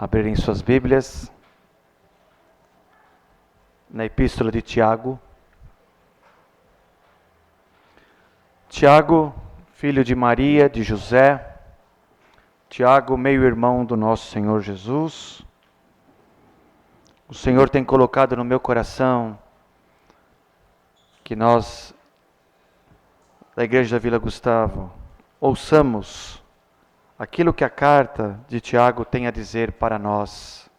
abrirem suas Bíblias na Epístola de Tiago. Tiago, filho de Maria, de José. Tiago, meio-irmão do nosso Senhor Jesus. O Senhor tem colocado no meu coração que nós, da Igreja da Vila Gustavo, ouçamos aquilo que a carta de Tiago tem a dizer para nós.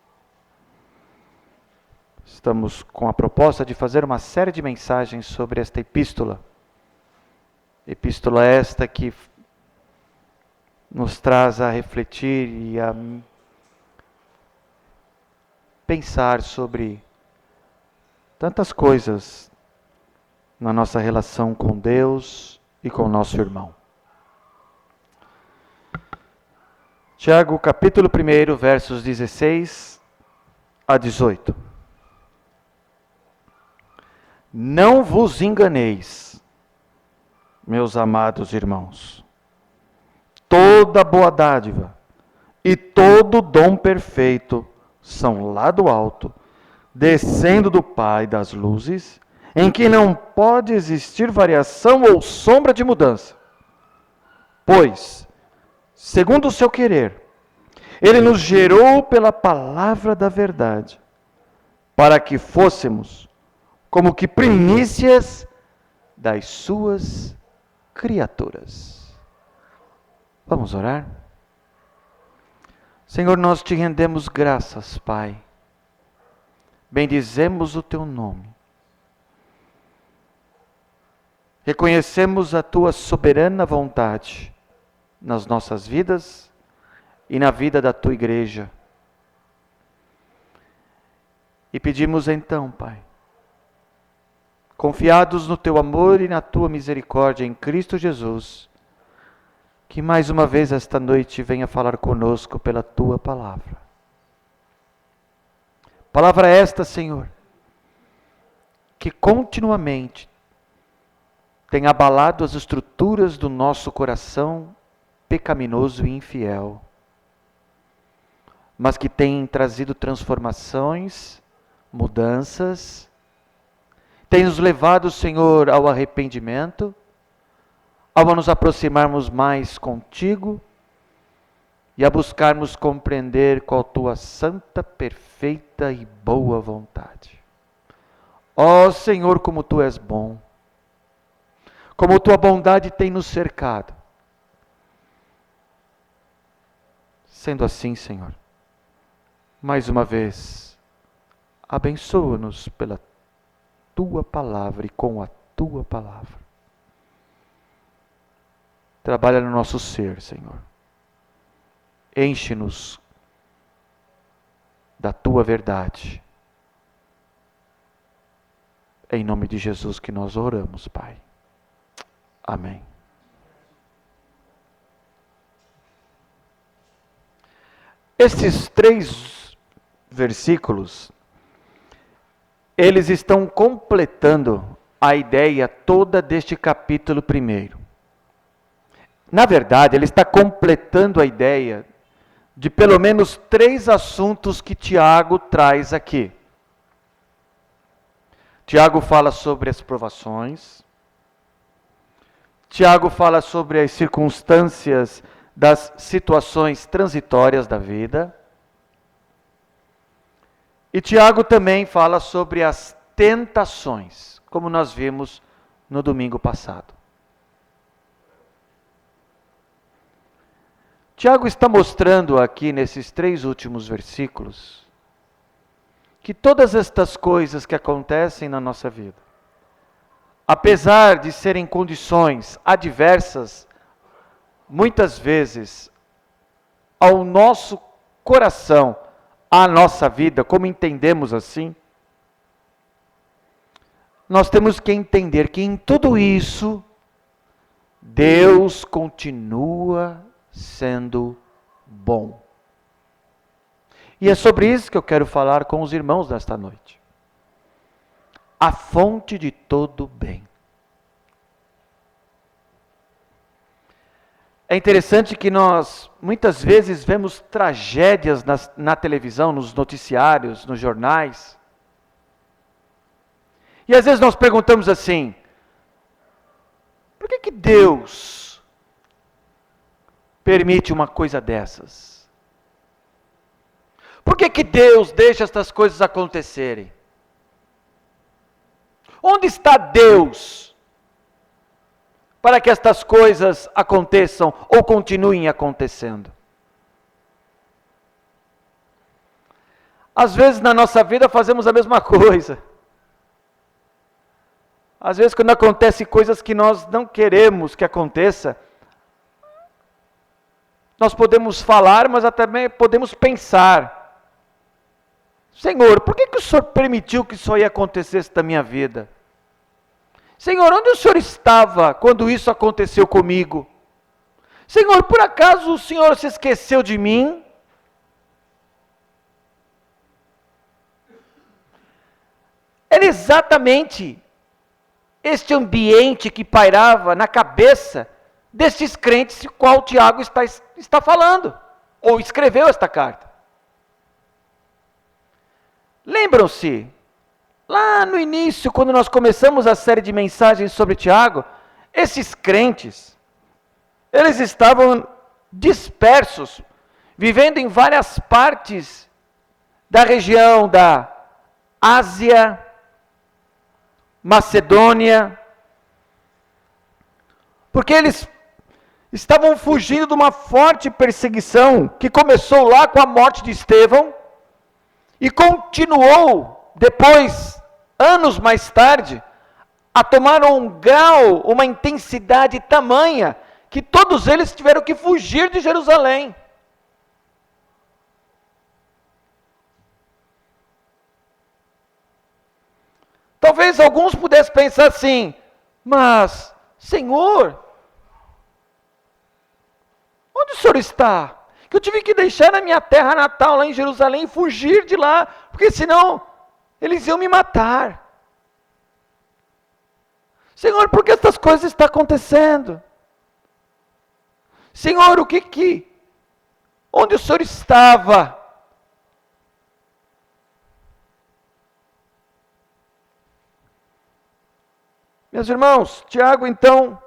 Estamos com a proposta de fazer uma série de mensagens sobre esta epístola. Epístola esta que nos traz a refletir e a pensar sobre tantas coisas na nossa relação com Deus e com o nosso irmão. Tiago, capítulo 1, versos 16 a 18. Não vos enganeis, meus amados irmãos. Toda boa dádiva e todo dom perfeito são lá do alto, descendo do Pai das luzes, em que não pode existir variação ou sombra de mudança. Pois, segundo o seu querer, Ele nos gerou pela palavra da verdade, para que fôssemos como que primícias das suas criaturas. Vamos orar? Senhor, nós te rendemos graças, Pai. Bendizemos o teu nome. Reconhecemos a tua soberana vontade nas nossas vidas e na vida da tua igreja. E pedimos então, Pai, confiados no teu amor e na tua misericórdia em Cristo Jesus, que mais uma vez esta noite venha falar conosco pela tua palavra. Palavra esta, Senhor, que continuamente tem abalado as estruturas do nosso coração pecaminoso e infiel, mas que tem trazido transformações, mudanças, tem nos levado, Senhor, ao arrependimento, ao nos aproximarmos mais contigo e a buscarmos compreender qual a tua santa, perfeita e boa vontade. Ó Senhor, como tu és bom, como tua bondade tem nos cercado. Sendo assim, Senhor, mais uma vez, abençoa-nos pela tua palavra e com a tua palavra. Trabalha no nosso ser, Senhor. Enche-nos da tua verdade. É em nome de Jesus que nós oramos, Pai. Amém. Estes 3 versículos, eles estão completando a ideia toda deste capítulo 1. Na verdade, ele está completando a ideia de pelo menos 3 assuntos que Tiago traz aqui. Tiago fala sobre as provações. Tiago fala sobre as circunstâncias das situações transitórias da vida. E Tiago também fala sobre as tentações, como nós vimos no domingo passado. Tiago está mostrando aqui nesses 3 últimos versículos que todas estas coisas que acontecem na nossa vida, apesar de serem condições adversas, muitas vezes ao nosso coração, à nossa vida, como entendemos assim, nós temos que entender que em tudo isso, Deus continua sendo bom. E é sobre isso que eu quero falar com os irmãos nesta noite. A fonte de todo bem. É interessante que nós, muitas vezes, vemos tragédias na televisão, nos noticiários, nos jornais. E às vezes nós perguntamos assim, por que Deus permite uma coisa dessas? Por que Deus deixa estas coisas acontecerem? Onde está Deus para que estas coisas aconteçam ou continuem acontecendo? Às vezes na nossa vida fazemos a mesma coisa. Às vezes quando acontecem coisas que nós não queremos que aconteça, nós podemos falar, mas também podemos pensar. Senhor, por que o Senhor permitiu que isso aí acontecesse na minha vida? Senhor, onde o Senhor estava quando isso aconteceu comigo? Senhor, por acaso o Senhor se esqueceu de mim? Era exatamente este ambiente que pairava na cabeça destes crentes de qual Tiago está falando, ou escreveu esta carta. Lembram-se, lá no início, quando nós começamos a série de mensagens sobre Tiago, esses crentes, eles estavam dispersos, vivendo em várias partes da região da Ásia, Macedônia, porque eles estavam fugindo de uma forte perseguição que começou lá com a morte de Estevão e continuou depois, anos mais tarde, a tomar um grau, uma intensidade tamanha que todos eles tiveram que fugir de Jerusalém. Talvez alguns pudessem pensar assim, mas, Senhor, onde o Senhor está? Que eu tive que deixar a minha terra natal lá em Jerusalém e fugir de lá, porque senão eles iam me matar. Senhor, por que essas coisas estão acontecendo? Senhor, onde o Senhor estava? Meus irmãos, Tiago então,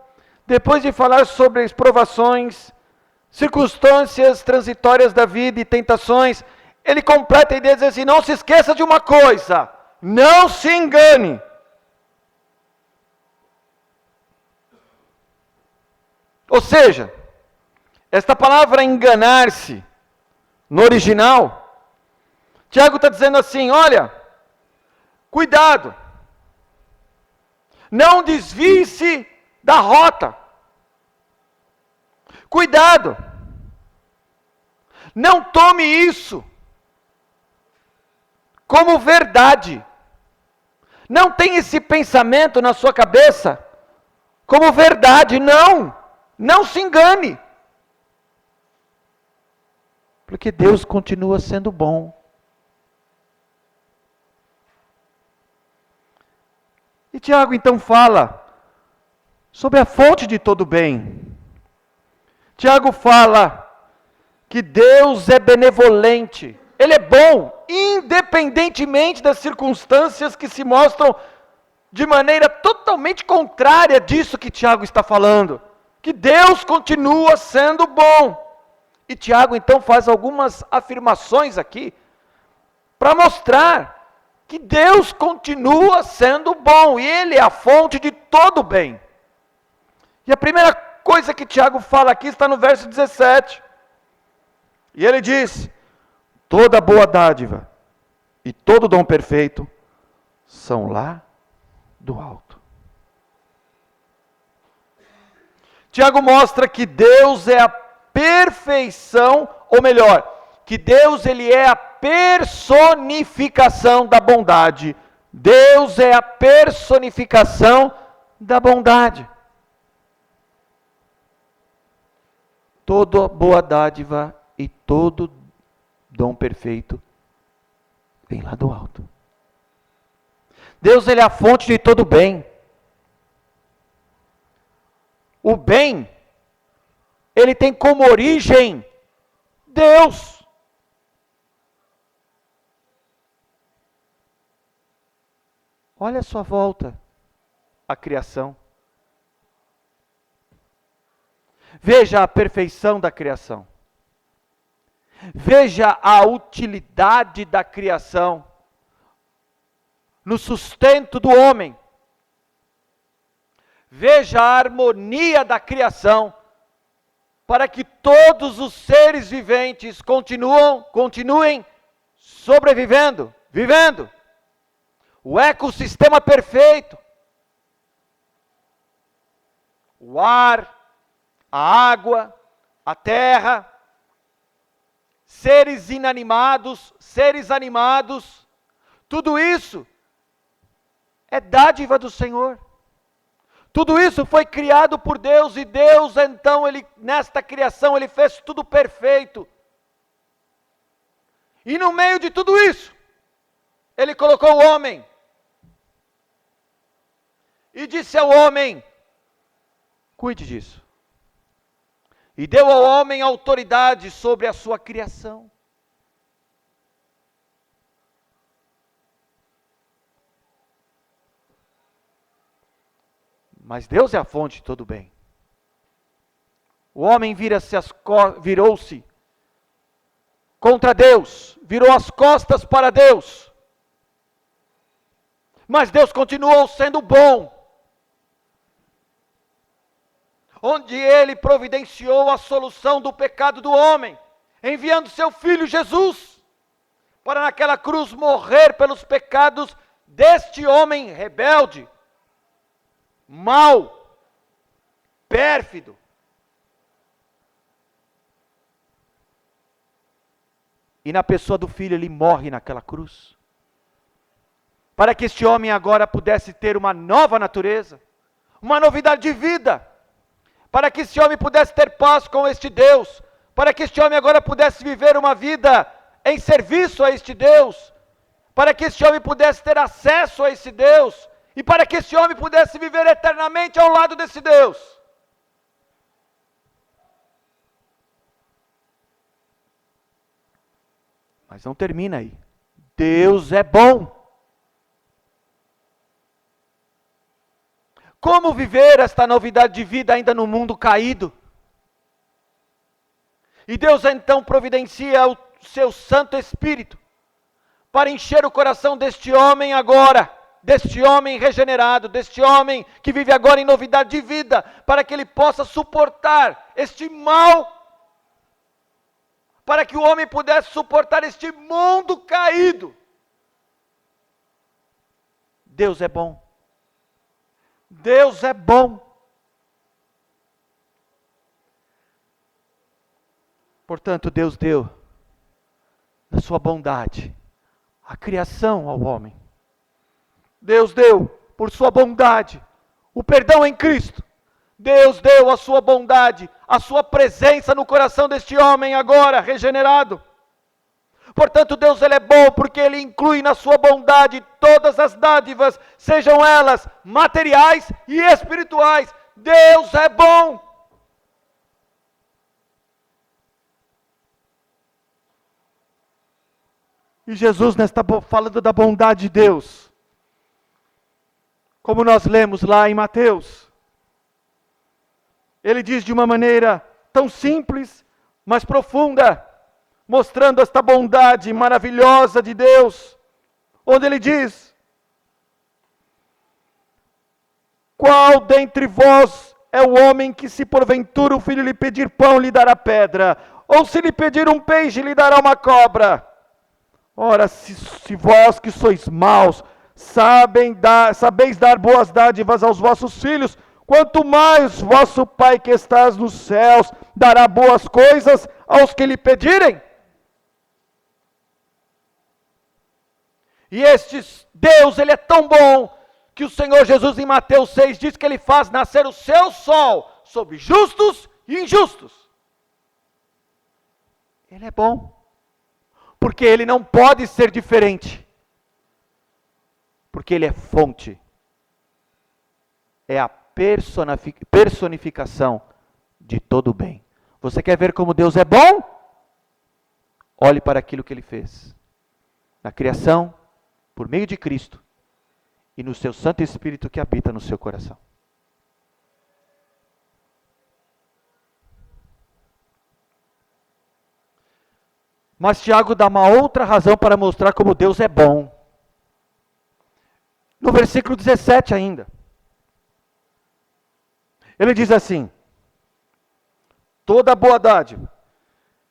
depois de falar sobre as provações, circunstâncias transitórias da vida e tentações, ele completa a ideia de dizer assim, não se esqueça de uma coisa, não se engane. Ou seja, esta palavra enganar-se, no original, Tiago está dizendo assim, olha, cuidado, não desvie-se da rota, cuidado, não tome isso como verdade, não tenha esse pensamento na sua cabeça como verdade, não se engane, porque Deus continua sendo bom. E Tiago então fala sobre a fonte de todo bem. Tiago fala que Deus é benevolente, Ele é bom, independentemente das circunstâncias que se mostram de maneira totalmente contrária disso que Tiago está falando. Que Deus continua sendo bom. E Tiago então faz algumas afirmações aqui, para mostrar que Deus continua sendo bom, e Ele é a fonte de todo bem. E a primeira coisa que Tiago fala aqui está no verso 17. E ele diz, toda boa dádiva e todo dom perfeito são lá do alto. Tiago mostra que Deus é a perfeição, ou melhor, que Deus ele é a personificação da bondade. Deus é a personificação da bondade. Toda boa dádiva e todo dom perfeito vem lá do alto. Deus ele é a fonte de todo bem. O bem ele tem como origem Deus. Olha a sua volta, a criação. Veja a perfeição da criação. Veja a utilidade da criação no sustento do homem. Veja a harmonia da criação para que todos os seres viventes continuem sobrevivendo, vivendo. O ecossistema perfeito. O ar, a água, a terra, seres inanimados, seres animados, tudo isso é dádiva do Senhor. Tudo isso foi criado por Deus e Deus, então, nesta criação, Ele fez tudo perfeito. E no meio de tudo isso, Ele colocou o homem. E disse ao homem, cuide disso. E deu ao homem autoridade sobre a sua criação. Mas Deus é a fonte de todo bem. O homem virou-se contra Deus, virou as costas para Deus. Mas Deus continuou sendo bom. Onde Ele providenciou a solução do pecado do homem, enviando seu Filho Jesus, para naquela cruz morrer pelos pecados deste homem rebelde, mau, pérfido. E na pessoa do Filho Ele morre naquela cruz, para que este homem agora pudesse ter uma nova natureza, uma novidade de vida, para que este homem pudesse ter paz com este Deus, para que este homem agora pudesse viver uma vida em serviço a este Deus, para que este homem pudesse ter acesso a esse Deus, e para que este homem pudesse viver eternamente ao lado desse Deus. Mas não termina aí. Deus é bom. Como viver esta novidade de vida ainda no mundo caído? E Deus então providencia o seu Santo Espírito para encher o coração deste homem agora, deste homem regenerado, deste homem que vive agora em novidade de vida, para que ele possa suportar este mal, para que o homem pudesse suportar este mundo caído. Deus é bom. Deus é bom. Portanto, Deus deu, na sua bondade, a criação ao homem. Deus deu, por sua bondade, o perdão em Cristo. Deus deu a sua bondade, a sua presença no coração deste homem agora, regenerado. Portanto, Deus ele é bom porque Ele inclui na sua bondade todas as dádivas, sejam elas materiais e espirituais. Deus é bom. E Jesus, falando da bondade de Deus, como nós lemos lá em Mateus, Ele diz de uma maneira tão simples, mas profunda, mostrando esta bondade maravilhosa de Deus, onde Ele diz: qual dentre vós é o homem que, se porventura o filho lhe pedir pão, lhe dará pedra? Ou se lhe pedir um peixe, lhe dará uma cobra? Ora, se vós que sois maus, sabeis dar boas dádivas aos vossos filhos, quanto mais vosso Pai que estás nos céus dará boas coisas aos que lhe pedirem. E Deus, Ele é tão bom, que o Senhor Jesus em Mateus 6 diz que Ele faz nascer o seu sol sobre justos e injustos. Ele é bom, porque Ele não pode ser diferente, porque Ele é fonte, é a personificação de todo o bem. Você quer ver como Deus é bom? Olhe para aquilo que Ele fez. Na criação, por meio de Cristo, e no seu Santo Espírito que habita no seu coração. Mas Tiago dá uma outra razão para mostrar como Deus é bom. No versículo 17 ainda. Ele diz assim: toda boa dádiva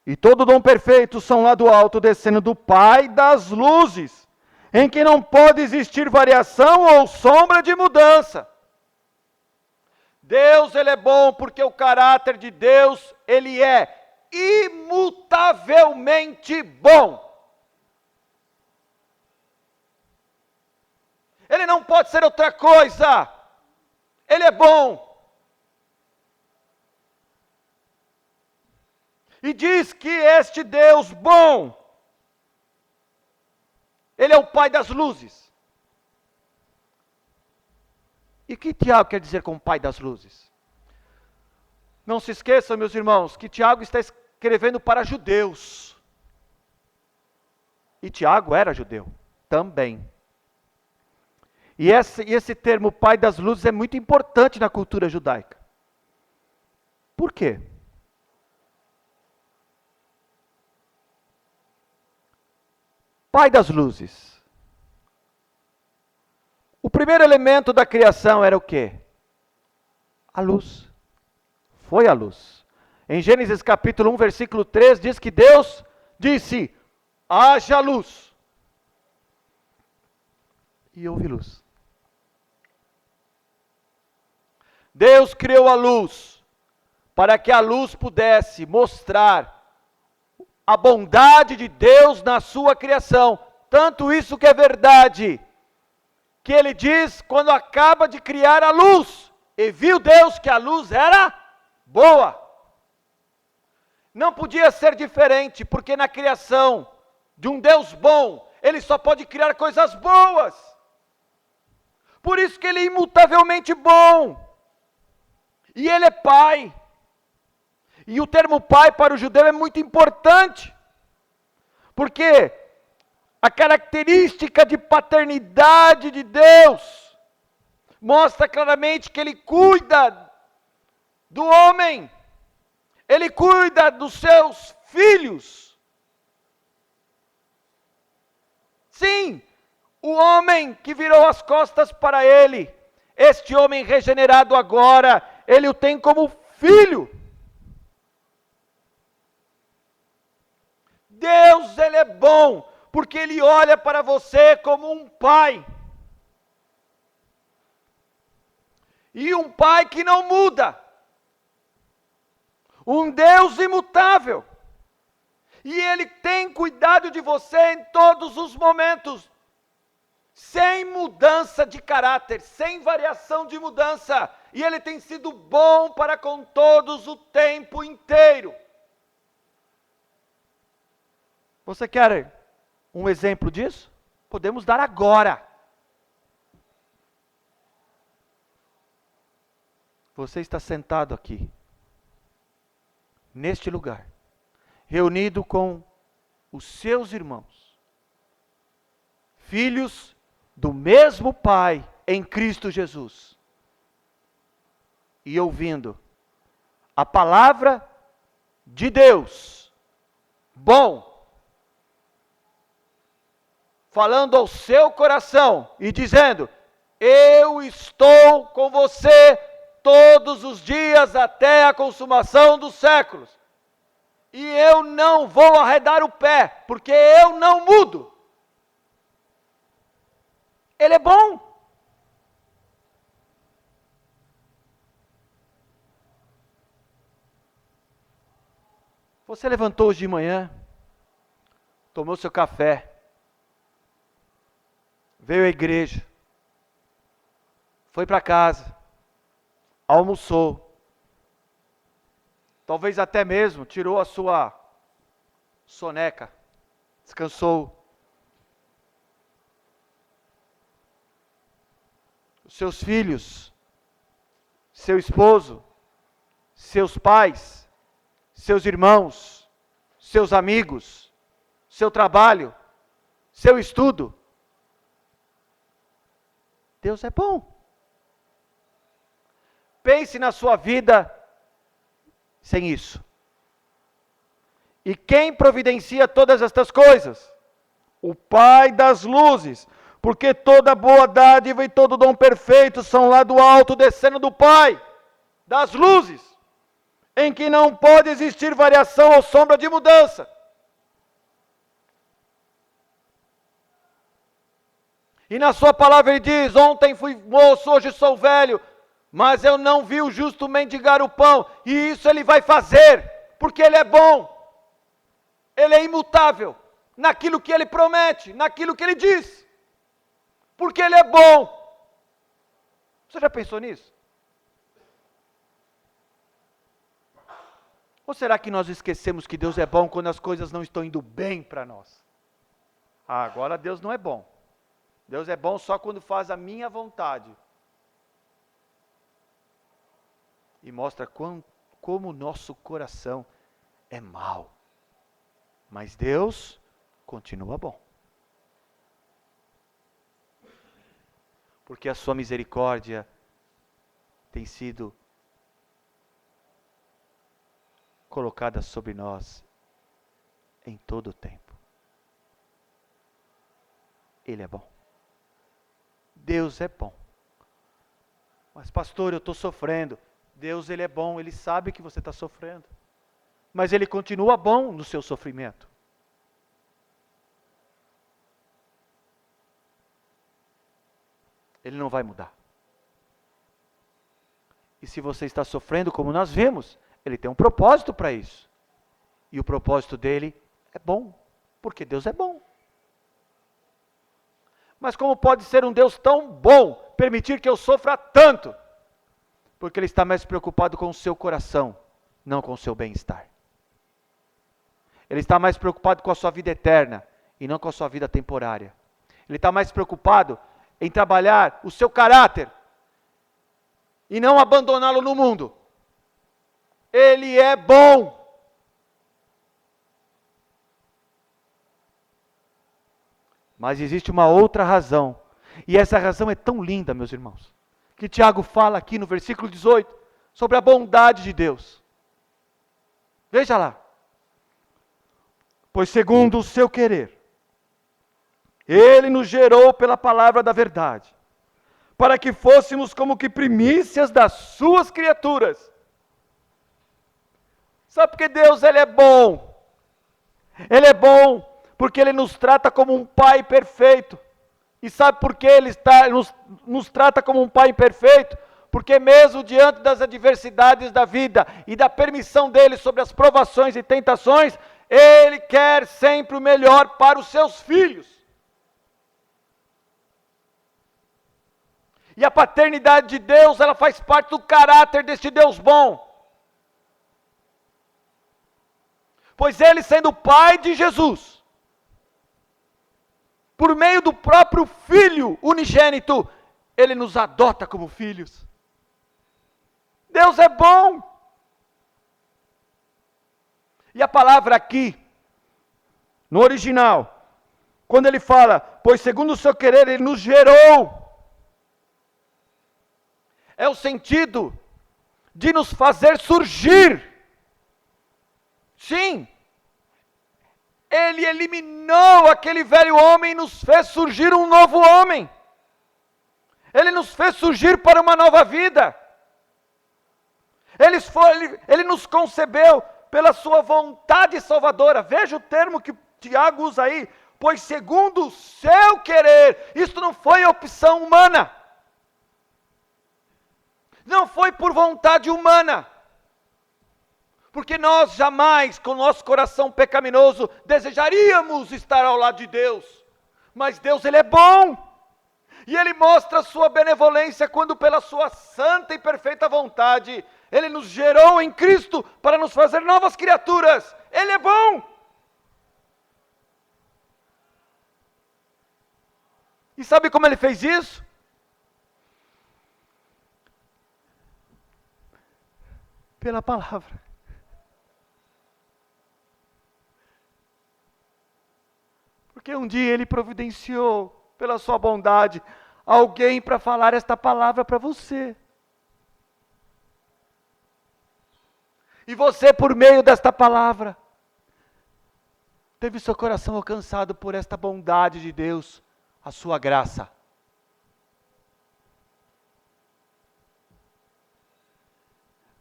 e todo dom perfeito são lá do alto, descendo do Pai das luzes, em que não pode existir variação ou sombra de mudança. Deus, Ele é bom porque o caráter de Deus, Ele é imutavelmente bom. Ele não pode ser outra coisa. Ele é bom. E diz que este Deus bom, Ele é o Pai das luzes. E o que Tiago quer dizer com Pai das luzes? Não se esqueçam, meus irmãos, que Tiago está escrevendo para judeus. E Tiago era judeu também. E esse termo Pai das luzes é muito importante na cultura judaica. Por quê? Pai das luzes. O primeiro elemento da criação era o quê? A luz. Foi a luz. Em Gênesis capítulo 1, versículo 3, diz que Deus disse: haja luz. E houve luz. Deus criou a luz para que a luz pudesse mostrar a bondade de Deus na sua criação. Tanto isso que é verdade, que Ele diz quando acaba de criar a luz, e viu Deus que a luz era boa. Não podia ser diferente, porque na criação de um Deus bom, Ele só pode criar coisas boas. Por isso que Ele é imutavelmente bom. E Ele é Pai. E o termo Pai para o judeu é muito importante. Porque a característica de paternidade de Deus mostra claramente que Ele cuida do homem. Ele cuida dos seus filhos. Sim, o homem que virou as costas para Ele, este homem regenerado agora, Ele o tem como filho. Deus, Ele é bom, porque Ele olha para você como um pai. E um pai que não muda. Um Deus imutável. E Ele tem cuidado de você em todos os momentos. Sem mudança de caráter, sem variação de mudança. E Ele tem sido bom para com todos o tempo inteiro. Você quer um exemplo disso? Podemos dar agora. Você está sentado aqui, neste lugar, reunido com os seus irmãos, filhos do mesmo Pai em Cristo Jesus, e ouvindo a palavra de Deus, bom, falando ao seu coração e dizendo: eu estou com você todos os dias até a consumação dos séculos. E eu não vou arredar o pé, porque eu não mudo. Ele é bom. Você levantou hoje de manhã, tomou seu café, veio à igreja, foi para casa, almoçou, talvez até mesmo tirou a sua soneca, descansou. Os seus filhos, seu esposo, seus pais, seus irmãos, seus amigos, seu trabalho, seu estudo. Deus é bom. Pense na sua vida sem isso. E quem providencia todas estas coisas? O Pai das luzes. Porque toda boa dádiva e todo dom perfeito são lá do alto, descendo do Pai das luzes, em que não pode existir variação ou sombra de mudança. E na sua palavra ele diz: ontem fui moço, hoje sou velho, mas eu não vi o justo mendigar o pão. E isso ele vai fazer, porque ele é bom. Ele é imutável naquilo que ele promete, naquilo que ele diz. Porque ele é bom. Você já pensou nisso? Ou será que nós esquecemos que Deus é bom quando as coisas não estão indo bem para nós? Ah, agora Deus não é bom. Deus é bom só quando faz a minha vontade. E mostra como o nosso coração é mau. Mas Deus continua bom. Porque a sua misericórdia tem sido colocada sobre nós em todo o tempo. Ele é bom. Deus é bom. Mas pastor, eu estou sofrendo. Deus, ele é bom, ele sabe que você está sofrendo. Mas ele continua bom no seu sofrimento. Ele não vai mudar. E se você está sofrendo, como nós vimos, ele tem um propósito para isso. E o propósito dele é bom, porque Deus é bom. Mas como pode ser um Deus tão bom permitir que eu sofra tanto? Porque ele está mais preocupado com o seu coração, não com o seu bem-estar. Ele está mais preocupado com a sua vida eterna e não com a sua vida temporária. Ele está mais preocupado em trabalhar o seu caráter e não abandoná-lo no mundo. Ele é bom. Mas existe uma outra razão, e essa razão é tão linda, meus irmãos, que Tiago fala aqui no versículo 18, sobre a bondade de Deus. Veja lá. Pois segundo o seu querer, ele nos gerou pela palavra da verdade, para que fôssemos como que primícias das suas criaturas. Sabe por que Deus ele é bom? Ele é bom porque ele nos trata como um pai perfeito. E sabe por que ele nos trata como um pai perfeito? Porque mesmo diante das adversidades da vida e da permissão dele sobre as provações e tentações, ele quer sempre o melhor para os seus filhos. E a paternidade de Deus, ela faz parte do caráter deste Deus bom. Pois ele, sendo o pai de Jesus, por meio do próprio Filho unigênito, ele nos adota como filhos. Deus é bom. E a palavra aqui, no original, quando ele fala, pois segundo o seu querer ele nos gerou, é o sentido de nos fazer surgir. Sim, ele eliminou aquele velho homem e nos fez surgir um novo homem. Ele nos fez surgir para uma nova vida. Ele nos concebeu pela sua vontade salvadora. Veja o termo que Tiago usa aí. Pois segundo o seu querer. Isso não foi opção humana. Não foi por vontade humana. Porque nós jamais, com o nosso coração pecaminoso, desejaríamos estar ao lado de Deus. Mas Deus, ele é bom. E ele mostra a sua benevolência quando pela sua santa e perfeita vontade, ele nos gerou em Cristo para nos fazer novas criaturas. Ele é bom. E sabe como ele fez isso? Pela palavra. Porque um dia Ele providenciou, pela sua bondade, alguém para falar esta palavra para você. E você, por meio desta palavra, teve seu coração alcançado por esta bondade de Deus, a sua graça.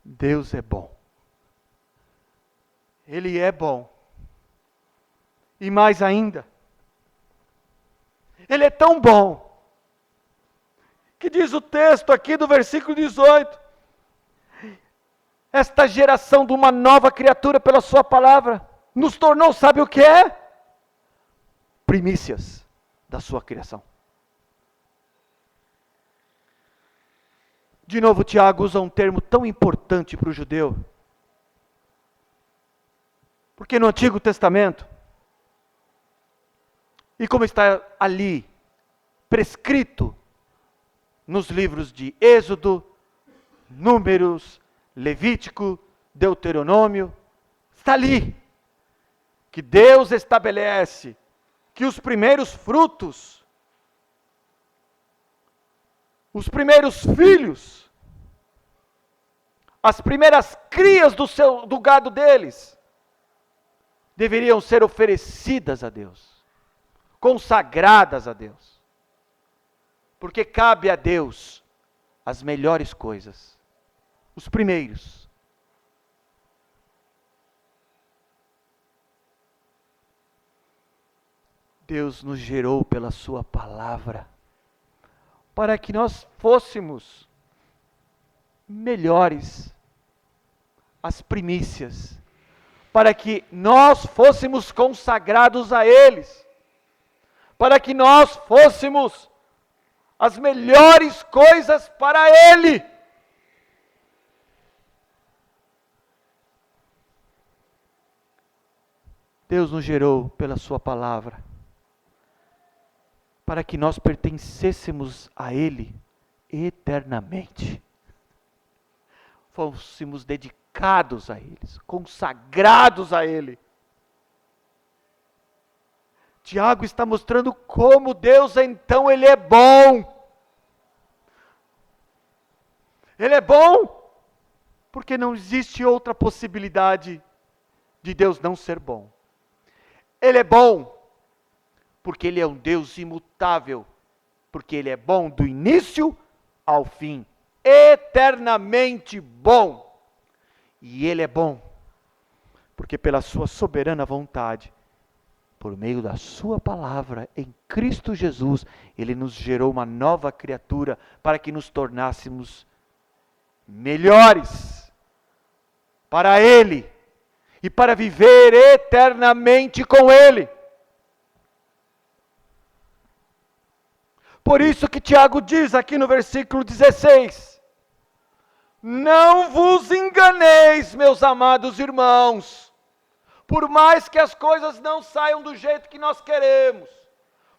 Deus é bom. Ele é bom. E mais ainda, Ele é tão bom, que diz o texto aqui do versículo 18, esta geração de uma nova criatura pela sua palavra, nos tornou, sabe o que é? Primícias da sua criação. De novo, Tiago usa um termo tão importante para o judeu, porque no Antigo Testamento, e como está ali, prescrito, nos livros de Êxodo, Números, Levítico, Deuteronômio, está ali, que Deus estabelece que os primeiros frutos, os primeiros filhos, as primeiras crias do gado deles, deveriam ser oferecidas a Deus, consagradas a Deus, porque cabe a Deus as melhores coisas, os primeiros. Deus nos gerou pela sua palavra, para que nós fôssemos melhores, as primícias, para que nós fôssemos consagrados a eles, para que nós fôssemos as melhores coisas para Ele. Deus nos gerou pela sua palavra, para que nós pertencêssemos a Ele eternamente. Fôssemos dedicados a Ele, consagrados a Ele. Tiago está mostrando como Deus, então, Ele é bom. Ele é bom, porque não existe outra possibilidade de Deus não ser bom. Ele é bom, porque Ele é um Deus imutável, porque Ele é bom do início ao fim, eternamente bom. E Ele é bom, porque pela sua soberana vontade, por meio da sua palavra, em Cristo Jesus, Ele nos gerou uma nova criatura, para que nos tornássemos melhores para Ele, e para viver eternamente com Ele. Por isso que Tiago diz aqui no versículo 16, não vos enganeis, meus amados irmãos, por mais que as coisas não saiam do jeito que nós queremos,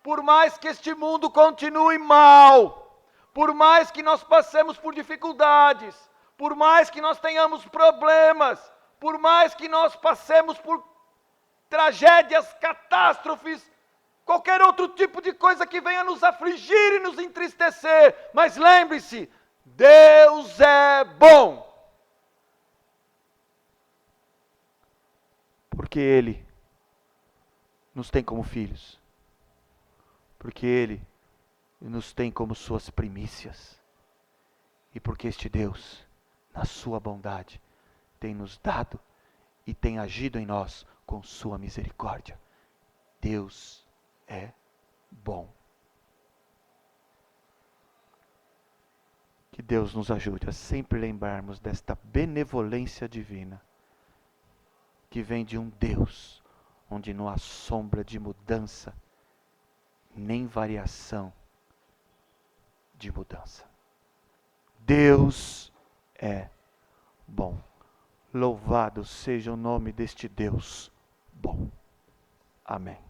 por mais que este mundo continue mal, por mais que nós passemos por dificuldades, por mais que nós tenhamos problemas, por mais que nós passemos por tragédias, catástrofes, qualquer outro tipo de coisa que venha nos afligir e nos entristecer, mas lembre-se, Deus é bom. Porque Ele nos tem como filhos. Porque Ele nos tem como suas primícias. E porque este Deus, na sua bondade, tem nos dado e tem agido em nós com sua misericórdia. Deus é bom. Que Deus nos ajude a sempre lembrarmos desta benevolência divina, que vem de um Deus onde não há sombra de mudança, nem variação de mudança. Deus é bom. Louvado seja o nome deste Deus bom. Amém.